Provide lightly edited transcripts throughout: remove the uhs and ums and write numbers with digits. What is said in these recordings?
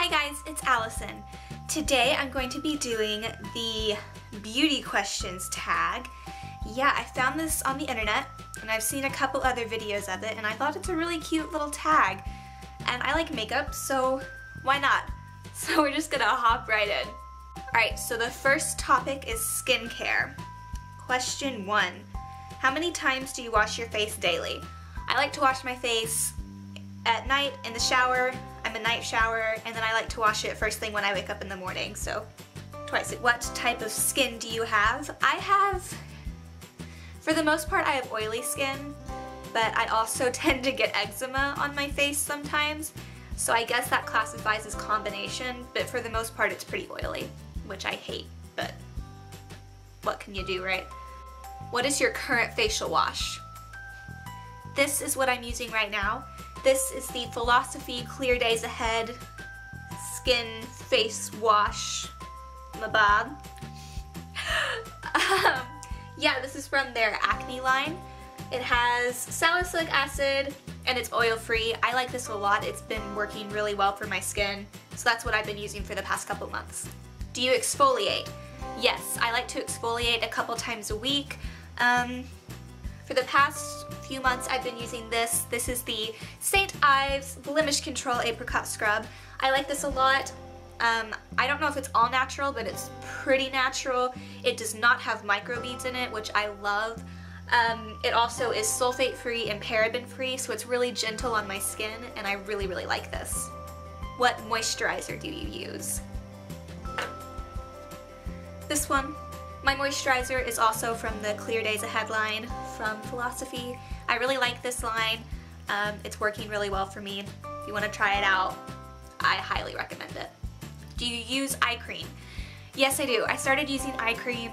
Hi guys, it's Allison. Today I'm going to be doing the beauty questions tag. Yeah, I found this on the internet and I've seen a couple other videos of it and I thought it's a really cute little tag. And I like makeup, so why not? So we're just gonna hop right in. Alright, so the first topic is skincare. Question 1. How many times do you wash your face daily? I like to wash my face at night in the shower. I'm a night shower, and then I like to wash it first thing when I wake up in the morning, so twice. What type of skin do you have? For the most part, I have oily skin, but I also tend to get eczema on my face sometimes, so I guess that classifies as combination, but for the most part it's pretty oily, which I hate, but what can you do, right? What is your current facial wash? This is what I'm using right now. This is the Philosophy Clear Days Ahead Skin Face Wash Mabob. Yeah, this is from their acne line. It has salicylic acid and it's oil-free. I like this a lot. It's been working really well for my skin, so that's what I've been using for the past couple months. Do you exfoliate? Yes, I like to exfoliate a couple times a week. For the past few months I've been using this. This is the St. Ives Blemish Control Apricot Scrub. I like this a lot. I don't know if it's all natural, but it's pretty natural. It does not have microbeads in it, which I love. It also is sulfate free and paraben free, so it's really gentle on my skin, and I really, really like this. What moisturizer do you use? This one. My moisturizer is also from the Clear Days Ahead line from Philosophy. I really like this line. It's working really well for me. If you want to try it out, I highly recommend it. Do you use eye cream? Yes, I do. I started using eye cream,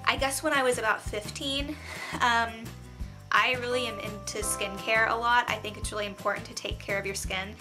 I guess when I was about 15. I really am into skincare a lot. I think it's really important to take care of your skin.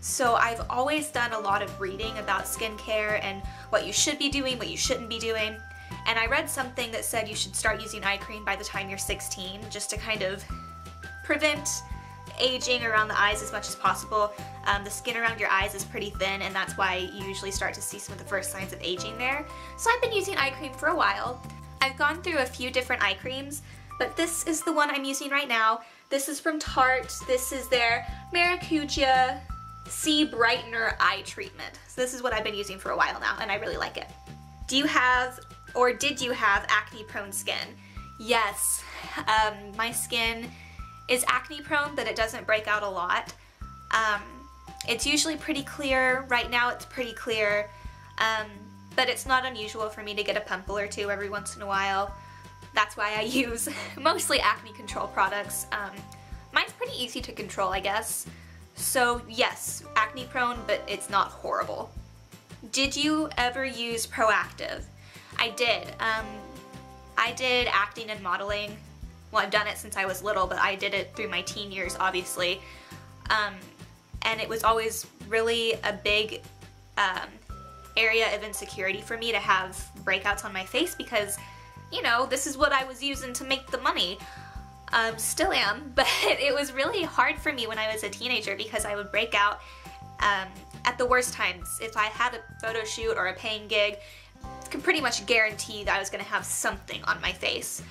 So I've always done a lot of reading about skincare and what you should be doing, what you shouldn't be doing. And I read something that said you should start using eye cream by the time you're 16, just to kind of prevent aging around the eyes as much as possible. The skin around your eyes is pretty thin, and that's why you usually start to see some of the first signs of aging there. So I've been using eye cream for a while. I've gone through a few different eye creams, but this is the one I'm using right now. This is from Tarte. This is their Maracuja Sea Brightener Eye Treatment. So this is what I've been using for a while now, and I really like it. Do you have, or did you have, acne-prone skin? Yes. My skin is acne-prone, but it doesn't break out a lot. It's usually pretty clear. Right now it's pretty clear, but it's not unusual for me to get a pimple or two every once in a while. That's why I use mostly acne control products. Mine's pretty easy to control, I guess. So yes, acne-prone, but it's not horrible. Did you ever use Proactive? I did. I did acting and modeling. Well, I've done it since I was little, but I did it through my teen years, obviously. And it was always really a big area of insecurity for me to have breakouts on my face because, you know, this is what I was using to make the money. Still am, but it was really hard for me when I was a teenager because I would break out at the worst times. If I had a photo shoot or a paying gig, I could pretty much guarantee that I was going to have something on my face.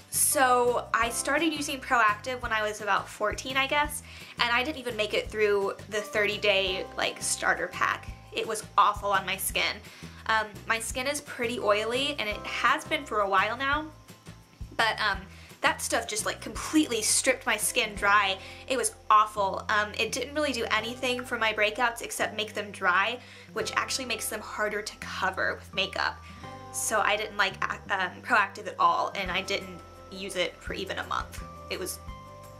So I started using Proactive when I was about 14, I guess, and I didn't even make it through the 30-day like starter pack. It was awful on my skin. My skin is pretty oily, and it has been for a while now, but that stuff just like completely stripped my skin dry. It was awful. It didn't really do anything for my breakouts except make them dry, which actually makes them harder to cover with makeup. So I didn't like Proactive at all, and I didn't use it for even a month. It was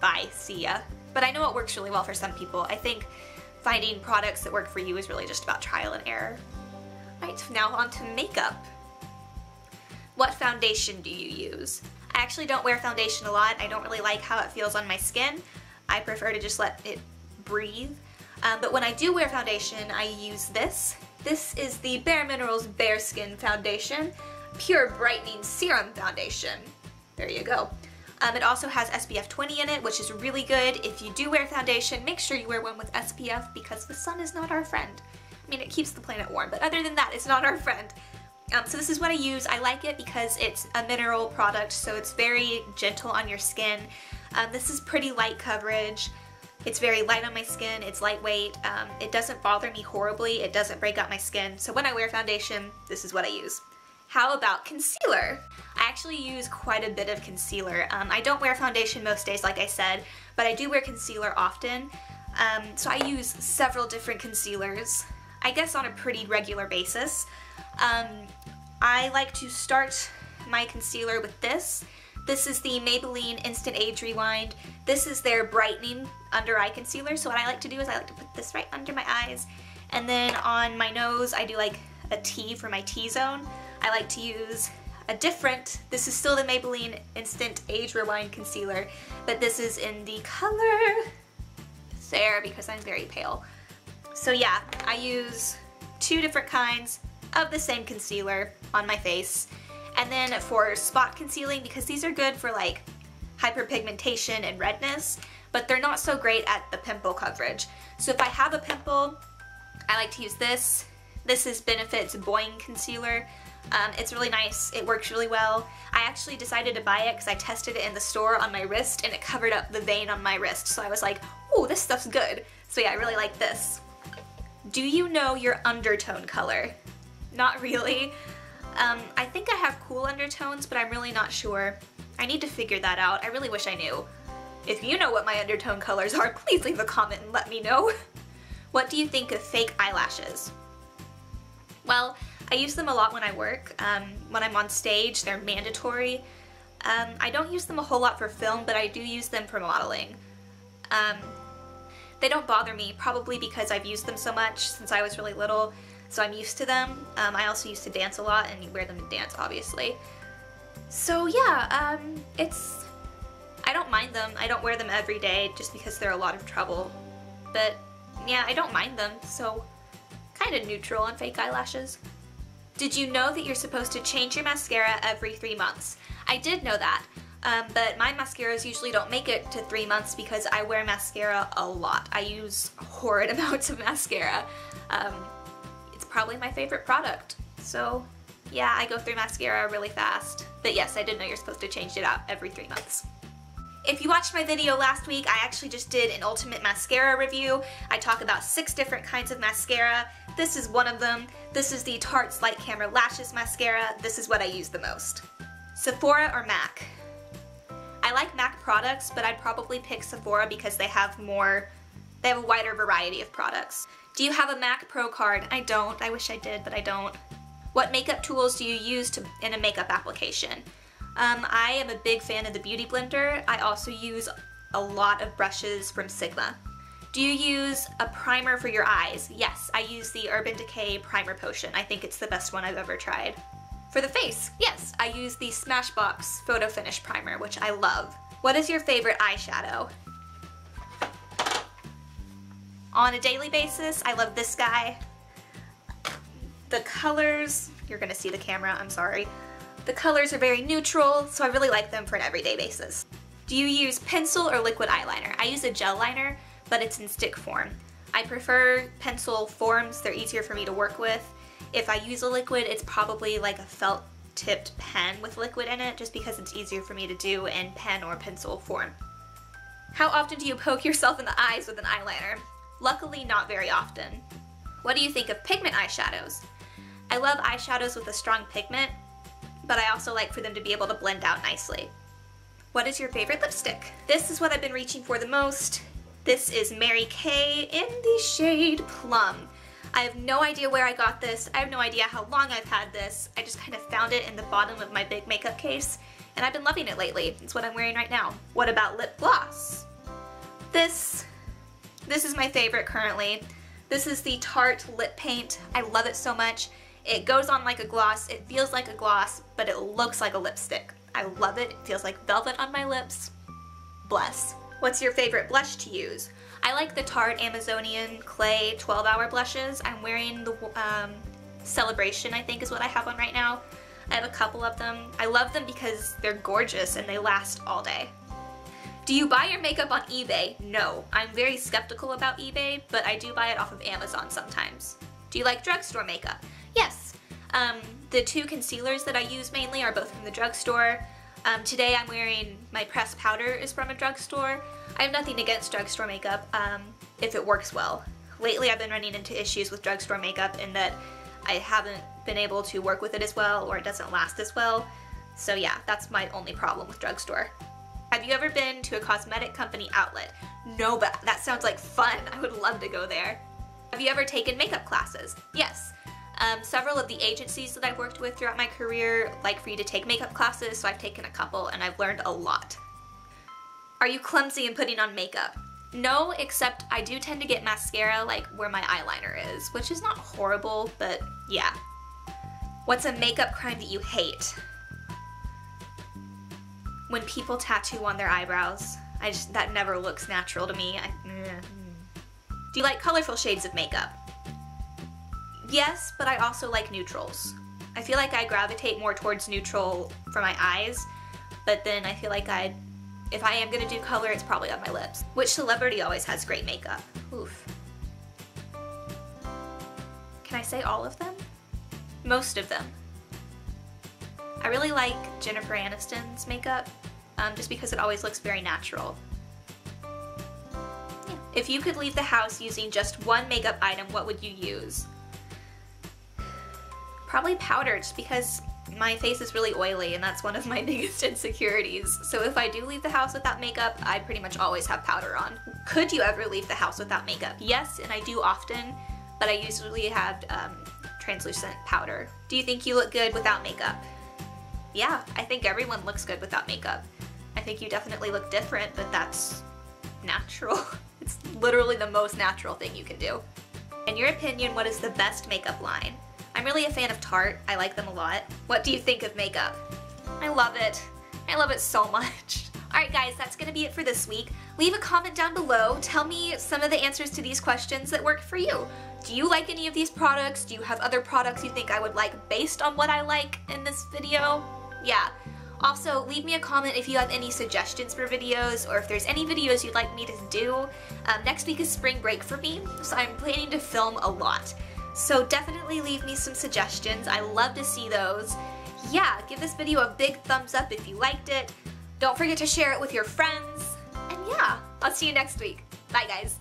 bye, see ya. But I know it works really well for some people. I think finding products that work for you is really just about trial and error. Alright, now on to makeup. What foundation do you use? I actually don't wear foundation a lot. I don't really like how it feels on my skin. I prefer to just let it breathe. But when I do wear foundation, I use this. This is the Bare Minerals Bare Skin Foundation, Pure Brightening Serum Foundation. There you go. It also has SPF 20 in it, which is really good. If you do wear foundation, make sure you wear one with SPF because the sun is not our friend. I mean, it keeps the planet warm, but other than that, it's not our friend. So this is what I use. I like it because it's a mineral product, so it's very gentle on your skin. This is pretty light coverage. It's very light on my skin, it's lightweight, it doesn't bother me horribly, it doesn't break out my skin, so when I wear foundation, this is what I use. How about concealer? I actually use quite a bit of concealer. I don't wear foundation most days, like I said, but I do wear concealer often. So I use several different concealers, I guess on a pretty regular basis. I like to start my concealer with this. This is the Maybelline Instant Age Rewind. This is their brightening under eye concealer, so what I like to do is I like to put this right under my eyes, and then on my nose I do like a T for my T-zone. I like to use a different, this is still the Maybelline Instant Age Rewind concealer, but this is in the color there because I'm very pale. So yeah, I use two different kinds of the same concealer on my face. And then for spot concealing, because these are good for like hyperpigmentation and redness, but they're not so great at the pimple coverage. So if I have a pimple, I like to use this. This is Benefit's Boing Concealer. It's really nice, it works really well. I actually decided to buy it because I tested it in the store on my wrist and it covered up the vein on my wrist. So I was like, oh, this stuff's good. So yeah, I really like this. Do you know your undertone color? Not really. I think I have cool undertones, but I'm really not sure. I need to figure that out. I really wish I knew. If you know what my undertone colors are, please leave a comment and let me know. What do you think of fake eyelashes? Well, I use them a lot when I work. When I'm on stage, they're mandatory. I don't use them a whole lot for film, but I do use them for modeling. They don't bother me, probably because I've used them so much since I was really little, so I'm used to them. I also used to dance a lot, and you wear them to dance, obviously. So yeah, I don't mind them. I don't wear them every day just because they're a lot of trouble. But yeah, I don't mind them, so kind of neutral on fake eyelashes. Did you know that you're supposed to change your mascara every 3 months? I did know that, but my mascaras usually don't make it to 3 months because I wear mascara a lot. I use horrid amounts of mascara. It's probably my favorite product. So yeah, I go through mascara really fast. But yes, I did know you're supposed to change it out every 3 months. If you watched my video last week, I actually just did an ultimate mascara review. I talk about 6 different kinds of mascara. This is one of them. This is the Tarte Light Camera Lashes Mascara. This is what I use the most. Sephora or MAC? I like MAC products, but I'd probably pick Sephora because they have a wider variety of products. Do you have a MAC Pro card? I don't. I wish I did, but I don't. What makeup tools do you use in a makeup application? I am a big fan of the Beauty Blender. I also use a lot of brushes from Sigma. Do you use a primer for your eyes? Yes, I use the Urban Decay Primer Potion. I think it's the best one I've ever tried. For the face, yes, I use the Smashbox Photofinish Primer, which I love. What is your favorite eyeshadow? On a daily basis, I love this guy. The colors, you're gonna see the camera, I'm sorry. The colors are very neutral, so I really like them for an everyday basis. Do you use pencil or liquid eyeliner? I use a gel liner, but it's in stick form. I prefer pencil forms, they're easier for me to work with. If I use a liquid, it's probably like a felt tipped pen with liquid in it, just because it's easier for me to do in pen or pencil form. How often do you poke yourself in the eyes with an eyeliner? Luckily, not very often. What do you think of pigment eyeshadows? I love eyeshadows with a strong pigment, but I also like for them to be able to blend out nicely. What is your favorite lipstick? This is what I've been reaching for the most. This is Mary Kay in the shade Plum. I have no idea where I got this. I have no idea how long I've had this. I just kind of found it in the bottom of my big makeup case, and I've been loving it lately. It's what I'm wearing right now. What about lip gloss? This is my favorite currently. This is the Tarte Lip Paint. I love it so much. It goes on like a gloss, it feels like a gloss, but it looks like a lipstick. I love it. It feels like velvet on my lips. Bless. What's your favorite blush to use? I like the Tarte Amazonian Claye 12-hour blushes. I'm wearing the Celebration, I think is what I have on right now. I have a couple of them. I love them because they're gorgeous and they last all day. Do you buy your makeup on eBay? No. I'm very skeptical about eBay, but I do buy it off of Amazon sometimes. Do you like drugstore makeup? Yes. The two concealers that I use mainly are both from the drugstore. Today I'm wearing, my pressed powder is from a drugstore. I have nothing against drugstore makeup if it works well. Lately I've been running into issues with drugstore makeup in that I haven't been able to work with it as well, or it doesn't last as well. So yeah, that's my only problem with drugstore. Have you ever been to a cosmetic company outlet? No, but that sounds like fun. I would love to go there. Have you ever taken makeup classes? Yes. Several of the agencies that I've worked with throughout my career like for you to take makeup classes, so I've taken a couple and I've learned a lot. Are you clumsy in putting on makeup? No, except I do tend to get mascara like where my eyeliner is, which is not horrible, but yeah. What's a makeup crime that you hate? When people tattoo on their eyebrows. That never looks natural to me. Do you like colorful shades of makeup? Yes, but I also like neutrals. I feel like I gravitate more towards neutral for my eyes, but then I feel like if I am gonna do color, it's probably on my lips. Which celebrity always has great makeup? Oof. Can I say all of them? Most of them. I really like Jennifer Aniston's makeup, just because it always looks very natural. Yeah. If you could leave the house using just one makeup item, what would you use? Probably powder, just because my face is really oily and that's one of my biggest insecurities. So if I do leave the house without makeup, I pretty much always have powder on. Could you ever leave the house without makeup? Yes, and I do often, but I usually have translucent powder. Do you think you look good without makeup? Yeah, I think everyone looks good without makeup. I think you definitely look different, but that's natural. It's literally the most natural thing you can do. In your opinion, what is the best makeup line? I'm really a fan of Tarte. I like them a lot. What do you think of makeup? I love it. I love it so much. Alright guys, that's gonna be it for this week. Leave a comment down below. Tell me some of the answers to these questions that work for you. Do you like any of these products? Do you have other products you think I would like based on what I like in this video? Yeah. Also, leave me a comment if you have any suggestions for videos, or if there's any videos you'd like me to do. Next week is spring break for me, so I'm planning to film a lot. So definitely leave me some suggestions. I love to see those. Yeah, give this video a big thumbs up if you liked it. Don't forget to share it with your friends. And yeah, I'll see you next week. Bye guys.